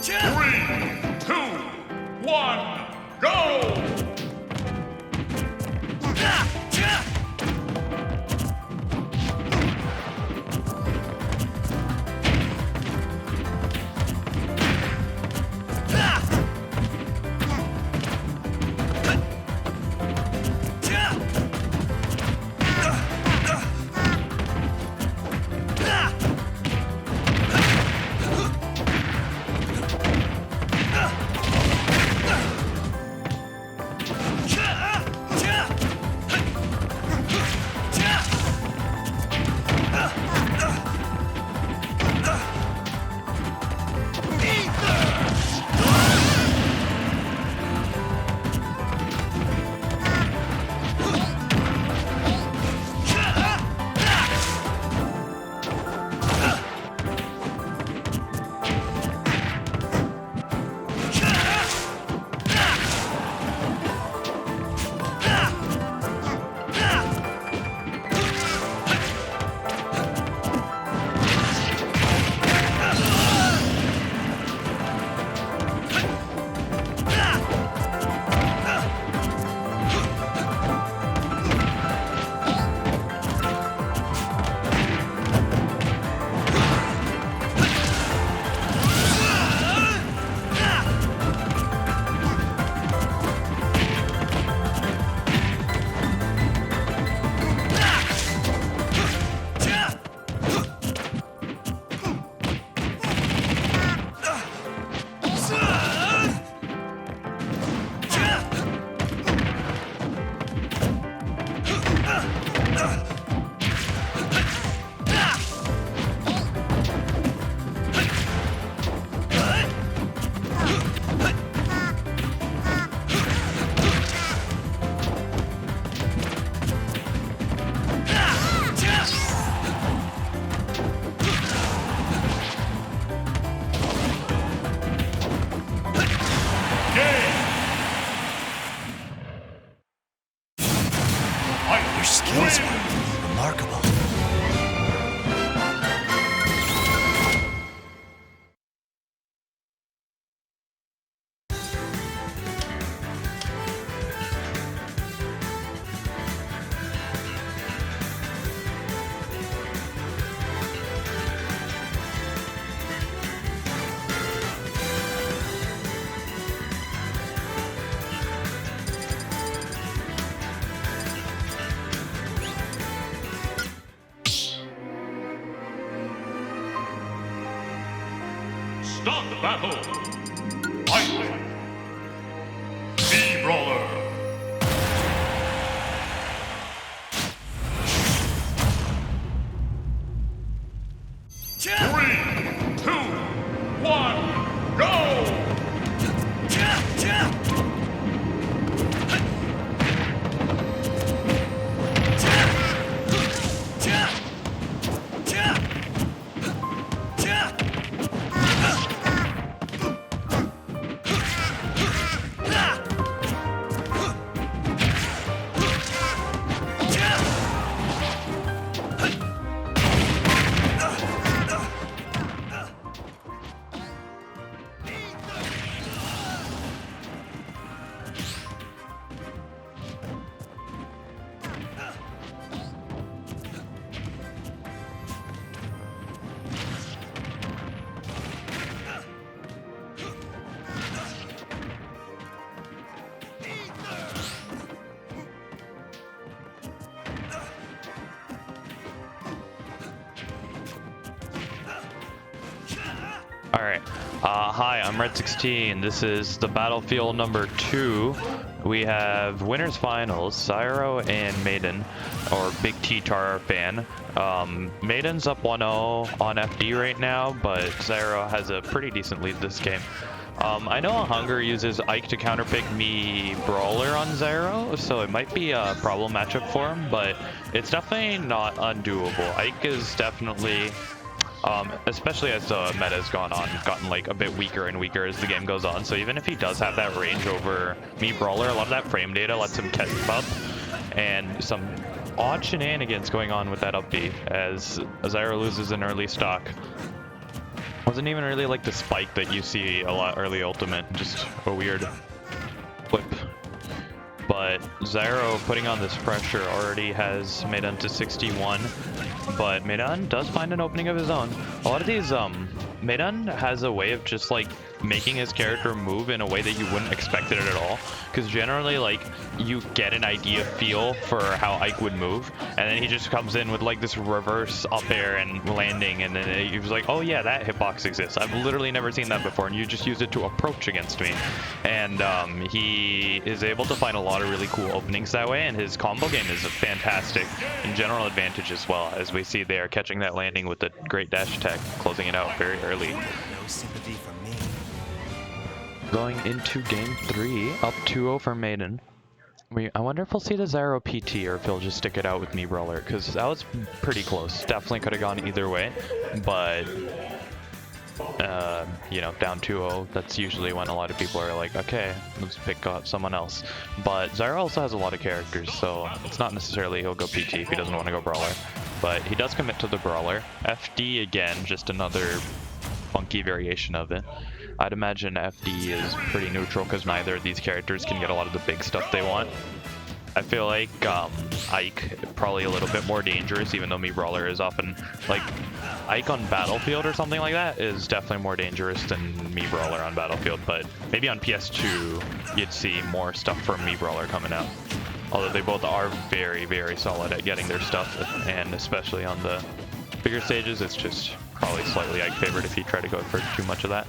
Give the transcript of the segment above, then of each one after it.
3, 2, 1, go! Your skills were remarkable. Start the battle! Fight! Mii Brawler! Three, 2, 1, go! Alright, hi, I'm Red16. This is the Battlefield number 2. We have winners finals, Xyro and Maiden, or BIGTTARFAN. Maiden's up 1-0 on FD right now, but Xyro has a pretty decent lead this game. I know Hunger uses Ike to counterpick Mii Brawler on Xyro, so it might be a problem matchup for him, but it's definitely not undoable. Ike is definitely... especially as the meta has gotten like a bit weaker and weaker as the game goes on. So even if he does have that range over Mii Brawler, a lot of that frame data lets him catch up, and some odd shenanigans going on with that up B as Xyro loses an early stock. Wasn't even really like the spike that you see a lot early ultimate, just a weird flip. But Xyro putting on this pressure already has Meidan to 61, but Meidan does find an opening of his own. A lot of these, Meidan has a way of just like making his character move in a way that you wouldn't expect it at all, because generally like you get an idea feel for how Ike would move, and then he just comes in with like this reverse up air and landing, and then he was like, oh yeah, that hitbox exists. I've literally never seen that before, and you just used it to approach against me. And he is able to find a lot of really cool openings that way, and his combo game is a fantastic in general advantage as well, as we see there catching that landing with a great dash attack, closing it out very early. No sympathy from me. Going into game 3, up 2-0 for Meidan. I wonder if we'll see the Xyro PT or if he'll just stick it out with Mii Brawler, because that was pretty close. Definitely could have gone either way, but you know, down 2-0, that's usually when a lot of people are like, okay, let's pick up someone else. But Xyro also has a lot of characters, so it's not necessarily he'll go PT if he doesn't want to go Brawler. But he does commit to the Brawler. FD again, just another funky variation of it. I'd imagine FD is pretty neutral because neither of these characters can get a lot of the big stuff they want. I feel like Ike probably a little bit more dangerous, even though Mii Brawler is often like Ike on Battlefield or something like that is definitely more dangerous than Mii Brawler on Battlefield. But maybe on PS2 you'd see more stuff from Mii Brawler coming out. Although they both are very, very solid at getting their stuff, and especially on the bigger stages, it's just probably slightly Ike favored if you try to go for too much of that.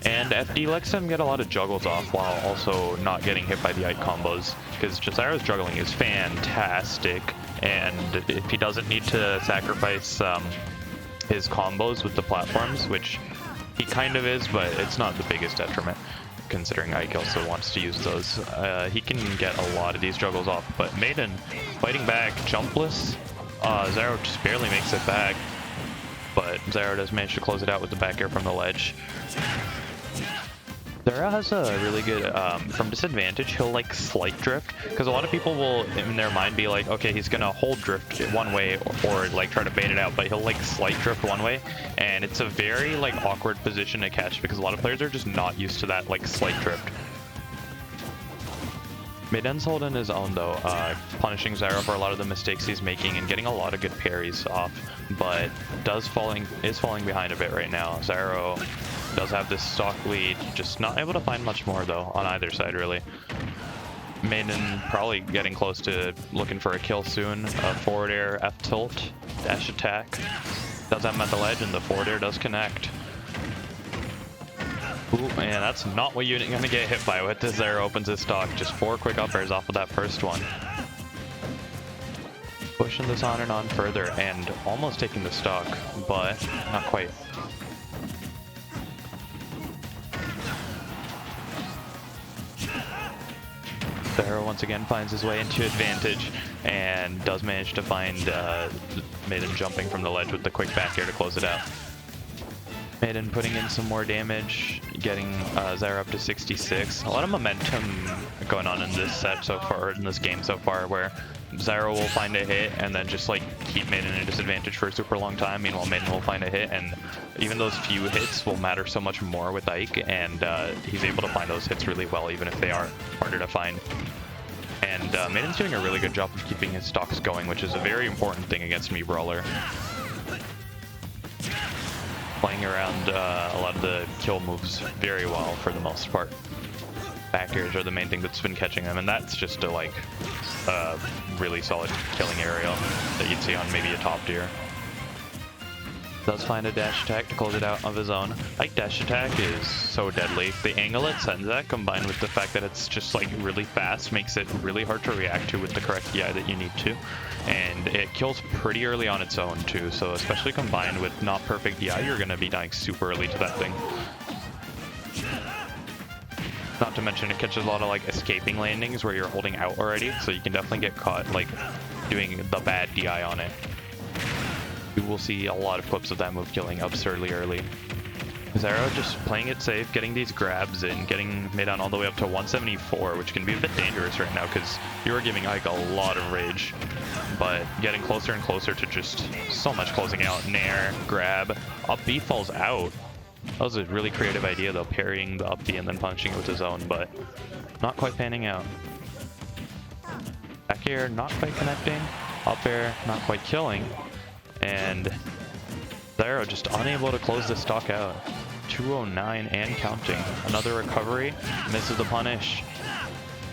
And FD lets him get a lot of juggles off while also not getting hit by the Ike combos, because Xyro's juggling is fantastic, and if he doesn't need to sacrifice his combos with the platforms, which he kind of is, but it's not the biggest detriment, considering Ike also wants to use those. He can get a lot of these juggles off, but Meidan fighting back, jumpless. Xyro just barely makes it back, but Xyro does manage to close it out with the back air from the ledge. Xyro has a really good, from disadvantage, he'll like slight drift, because a lot of people will in their mind be like, okay, he's gonna hold drift one way or like try to bait it out, but he'll like slight drift one way, and it's a very like awkward position to catch because a lot of players are just not used to that like slight drift. Meidan's holding his own though, punishing Xyro for a lot of the mistakes he's making and getting a lot of good parries off, but is falling behind a bit right now. Xyro does have this stock lead, just not able to find much more though on either side really. Meidan probably getting close to looking for a kill soon. Forward air, F tilt, dash attack. Does have him at the ledge, and the forward air does connect. Ooh, and that's not what you're gonna get hit by with this. Xyro opens his stock. Just 4 quick up airs off of that first one. Pushing this on and on further, and almost taking the stock, but not quite. Xyro once again finds his way into advantage and does manage to find Meidan jumping from the ledge with the quick back air to close it out. Meidan putting in some more damage, getting Xyro up to 66. A lot of momentum going on in this set so far, in this game so far, where Xyro will find a hit and then just like keep Meidan at a disadvantage for a super long time. Meanwhile, Meidan will find a hit, and even those few hits will matter so much more with Ike, and he's able to find those hits really well, even if they are harder to find. And Maiden's doing a really good job of keeping his stocks going, which is a very important thing against Mii Brawler. Playing around a lot of the kill moves very well for the most part. Back airs are the main thing that's been catching them, and that's just a like really solid killing aerial that you'd see on maybe a top tier. Does find a dash attack to close it out of his own. Ike dash attack is so deadly. The angle it sends at, combined with the fact that it's just like really fast, makes it really hard to react to with the correct DI that you need to. And it kills pretty early on its own too, so especially combined with not perfect DI, you're gonna be dying super early to that thing. Not to mention it catches a lot of like escaping landings where you're holding out already, so you can definitely get caught like doing the bad DI on it. You will see a lot of clips of that move killing absurdly early. Xyro just playing it safe, getting these grabs in, getting Meidan all the way up to 174, which can be a bit dangerous right now because you are giving Ike a lot of rage. But getting closer and closer to just so much closing out. Nair, grab, up B falls out. That was a really creative idea though, parrying the up B and then punching it with his own, but not quite panning out. Back air, not quite connecting. Up air, not quite killing. And Xyro just unable to close this stock out. 209 and counting. Another recovery, misses the punish.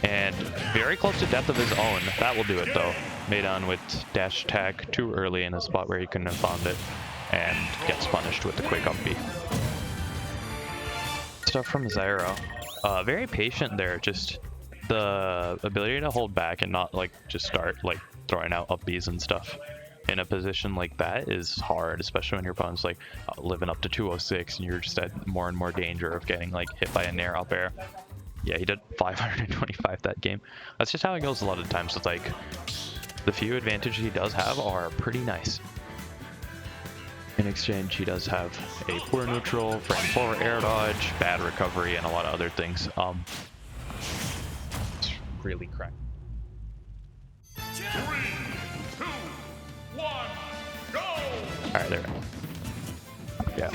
And very close to death of his own. That will do it though. Maiden with dash attack too early in a spot where he couldn't have found it. And gets punished with the quick up B. Stuff from Xyro. Very patient there, just the ability to hold back and not like just start like throwing out up Bs and stuff in a position like that is hard, especially when your opponent's like living up to 206 and you're just at more and more danger of getting like hit by a nair up air. Yeah, he did 525 that game. That's just how it goes a lot of times. It's like the few advantages he does have are pretty nice. In exchange, he does have a poor neutral, frame 4 air dodge, bad recovery, and a lot of other things. It's really cracked. 3, 2, 1, go! Alright, there. Yeah.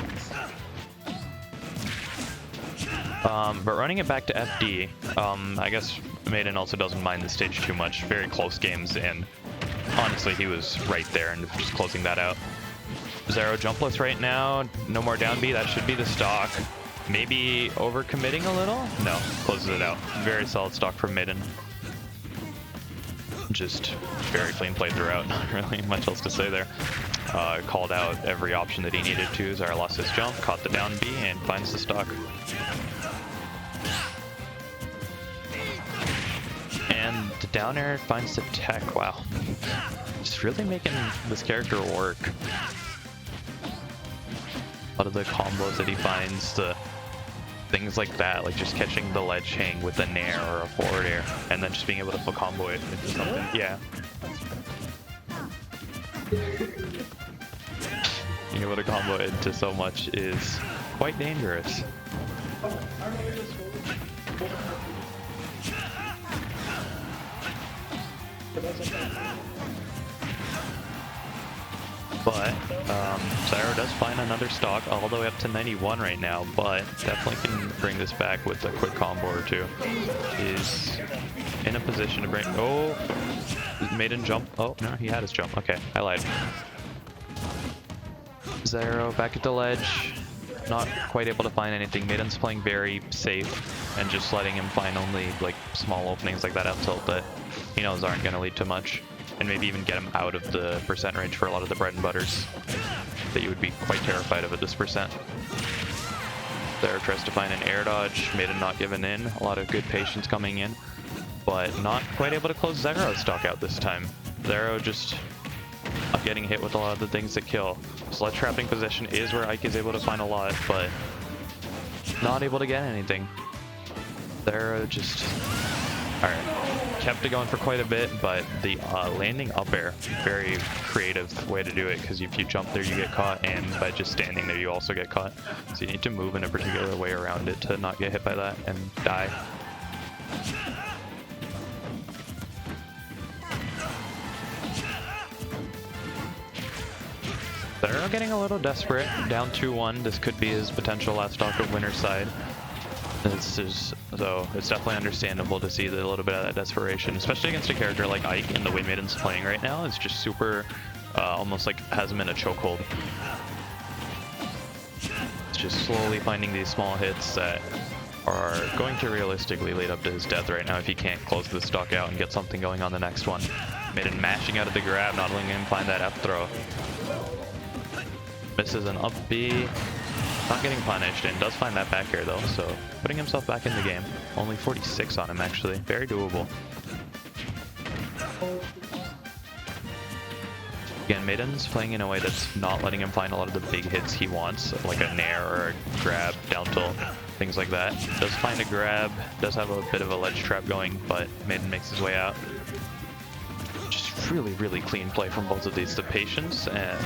But running it back to FD, I guess Maiden also doesn't mind the stage too much. Very close games, and honestly, he was right there and just closing that out. Xyro jumpless right now, no more down B, that should be the stock. Maybe overcommitting a little? No, closes it out. Very solid stock from Maiden. Just very clean play throughout, not really much else to say there. Called out every option that he needed to. Xyro lost his jump, caught the down B, and finds the stock. And the down air finds the tech, wow. Just really making this character work. A lot of the combos that he finds, the things like that, like just catching the ledge hang with a nair or a forward air, and then just being able to full combo it into something. Yeah. Being able to combo it into so much is quite dangerous. But Xyro does find another stock all the way up to 91 right now, but definitely can bring this back with a quick combo or two. Is in a position to bring... Oh! Maiden jump. Oh, no, he had his jump. Okay, I lied. Xyro back at the ledge. Not quite able to find anything. Maiden's playing very safe and just letting him find only like small openings like that up tilt that he knows aren't going to lead to much. And maybe even get him out of the percent range for a lot of the bread and butters that you would be quite terrified of at this percent. Xyro tries to find an air dodge, Maiden not giving in, a lot of good patience coming in, but not quite able to close Xyro's stock out this time. Xyro just getting hit with a lot of the things that kill. Sledge trapping position is where Ike is able to find a lot, but not able to get anything. Xyro just... Alright, kept it going for quite a bit, but the landing up air, very creative way to do it, because if you jump there you get caught, and by just standing there you also get caught. So you need to move in a particular way around it to not get hit by that and die. Xyro getting a little desperate, down 2-1. This could be his potential last stock of winner's side. So it's definitely understandable to see a little bit of that desperation, especially against a character like Ike and the way Maiden's playing right now. It's just super, almost like has him in a chokehold. It's just slowly finding these small hits that are going to realistically lead up to his death right now if he can't close this stock out and get something going on the next one. Maiden mashing out of the grab, not letting him find that F throw. Misses an up B. Not getting punished, and does find that back air though, so putting himself back in the game. Only 46 on him actually, very doable. Again, Maiden's playing in a way that's not letting him find a lot of the big hits he wants, like a nair or a grab, down tilt, things like that. Does find a grab, does have a bit of a ledge trap going, but Maiden makes his way out. Just really, really clean play from both of these. The patience and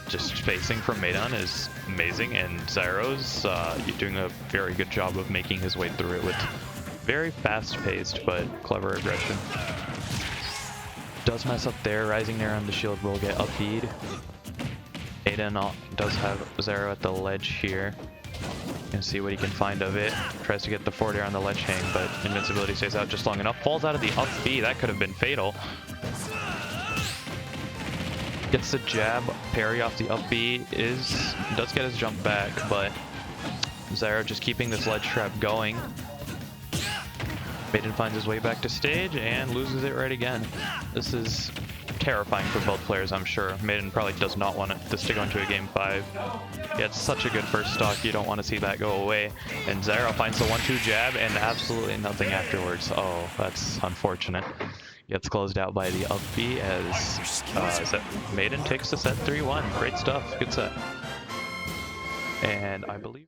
just spacing from Maiden is amazing, and Xyro's doing a very good job of making his way through it with very fast-paced but clever aggression. Does mess up there, rising there on the shield will get up-bead. Maiden does have Xyro at the ledge here. And see what he can find of it. Tries to get the forward air on the ledge hang, but invincibility stays out just long enough. Falls out of the up B. That could have been fatal. Gets the jab, parry off the up B. Does get his jump back, but Xyro just keeping this ledge trap going. Maiden finds his way back to stage and loses it right again. This is terrifying for both players, I'm sure. Maiden probably does not want this to go into a game 5. Yeah, it's such a good first stock, you don't want to see that go away. And Xyro finds the 1-2 jab and absolutely nothing afterwards. Oh, that's unfortunate. Gets closed out by the up B as Maiden takes the set 3-1. Great stuff, good set. And I believe